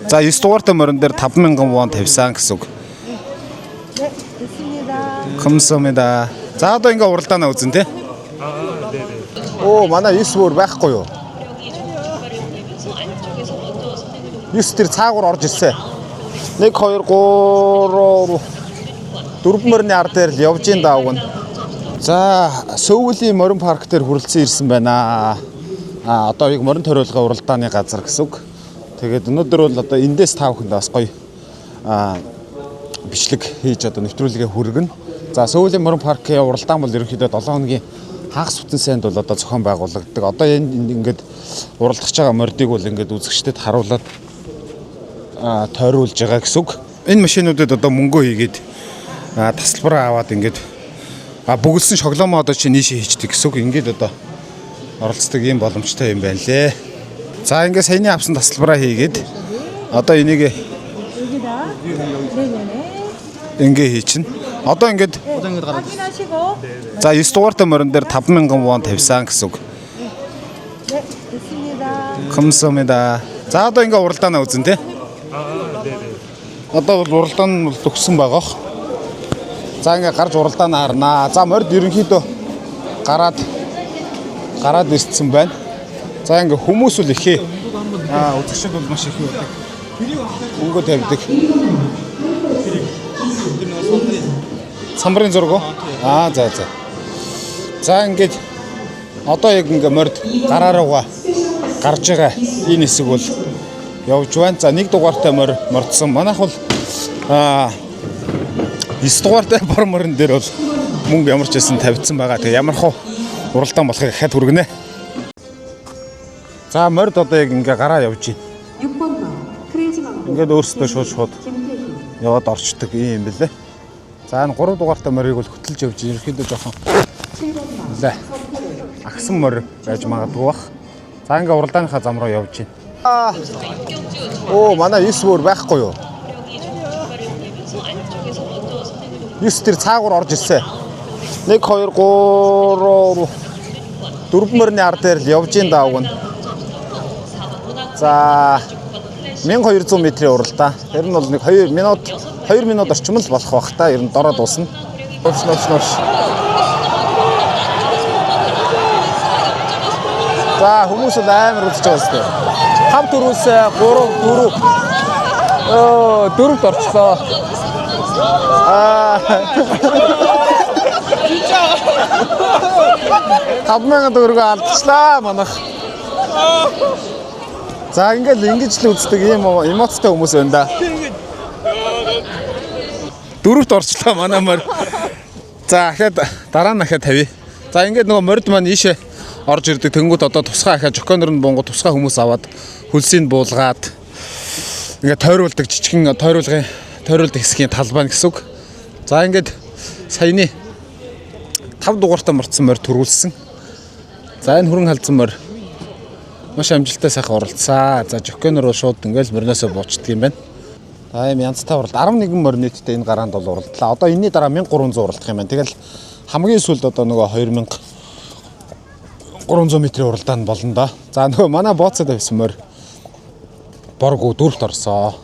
За 9 дугаартай морин дээр 5000 вон тавьсан гэсэн үг. 감사합니다. За одоо ингээ уралдаанаа үзэн тий. Оо манай 9 бүр байхгүй юу? 9 тэр цаагаар орж ирсэн. 1 2 3 4 морины ар дээр л явж ин даавг нь. За Сөүлийн морин парк дээр хүрэлцэн ирсэн байна. Одоо яг морин ториулгын уралдааны газар гэсэн үг. Тэгээд өнөөдөр бол одоо эндээс таавханд бас гоё бичлэг хийж одоо нэвтрүүлгээ хүргэнэ. За Сөүлийн морин паркын уралдаан бол ерөнхийдөө 7 хоногийн хагас бүтэн сайнд бол одоо зохион байгуулагддаг. Одоо энэ ингээд уралдах байгаа мордыг бол ингээд үзэгчдэд харуулад тойруулж байгаа гэсэн үг. Энэ машинуудад одоо мөнгө хийгээд тасалбараа аваад ингээд бүгэлсэн шоглоомоо одоо чи нийшээ хийждэг гэсэн үг. Ингээд одоо оролцдог юм боломжтой юм байна лээ. За ингээд саяны авсан тасалбараа хийгээд одоо энийг ингээ хийчин. Одоо ингээд за 9 дугаартай морин дээр 5000 вон тавьсан гэсэн үг. 감사합니다. За одоо ингээ уралдаанаа үзэн тий. Одоо бол уралдаан төгссөн байгаа. За ингээ гарч уралдаанаа харнаа. За морд ерөнхийдөө гараад ирсэн байна. За ингээ хүмүүс үл ихээ. Үзэгчд бол маш их байдаг. Мөнгө тавьдаг. Самбарын зураг. За. За ингээд одоо яг ингээ морд гарааруугаа гарж байгаа энэ хэсэг бол явж байна. За 1 дугаартай мордсон. Манайх бол 9 дугаартай морин дээр бол мөнгө ямар ч байсан тавьдсан байгаа. Тэгээ ямар хуу уралдаан болохыг дахиад хүргэнэ. За морд одоо яг ингээ гараа явж байна. Ингээд өөрсдөө шууд яваад орчдөг юм бэлээ. За энэ 3 дугаартай морийг бол хөтлж явж ерөөхдөө жоохон агсан морь байж магадгүй бах. За ингээ уралдааныхаа зам руу явж байна. Оо манай 9 бүр байхгүй юу? 9 тэр цаагаар орж ирсэн. 1 2 3 4 морины ар дээр л явж ин даавг нь. За 1200 метрийн уралдаан. Тэр нь бол нэг 2 минут орчим л болох бах та. Ер нь дороо дуусна. Нууш. За хүмүүс л амар үзэж байгаа зү. 5 4-өөс 3 4-т орчлоо. 5000 төгрөгөө алдчихлаа манайх. За ингэж л үздэг юм эмоцтой хүмүүс байна да. 4-т орчлоо манай морь. За дахиад дараа нь дахиад тавья. За ингээд нөгөө морд маань ийшээ орж ирдэг. Тэнгүүд одоо тусгай ахаа жоконор нь бонгод тусгай хүмүүс аваад хөлсийг буулгаад ингээд тойруулдаг жижигхэн тойруулдаг хэсгийн талбай гэсэн үг. За ингээд саяны 5 дугаартай мордсон морь төрүүлсэн. За энэ хүрэн халдсан морь маш амжилттай сайхан оролцсон. За жоконор шууд ингээд морноосоо буучдаг юм байна. За юм янзтай уралд 11 морь нийтдээ энэ гараанд бол уралдлаа. Одоо энэний дараа 1300 уралдах юм байна. Тэгэл хамгийн сүүлд одоо нөгөө 2300 метрийн уралдаан болно да. За нөгөө манай бооцоод авсан морь боргоо 4-т орсоо.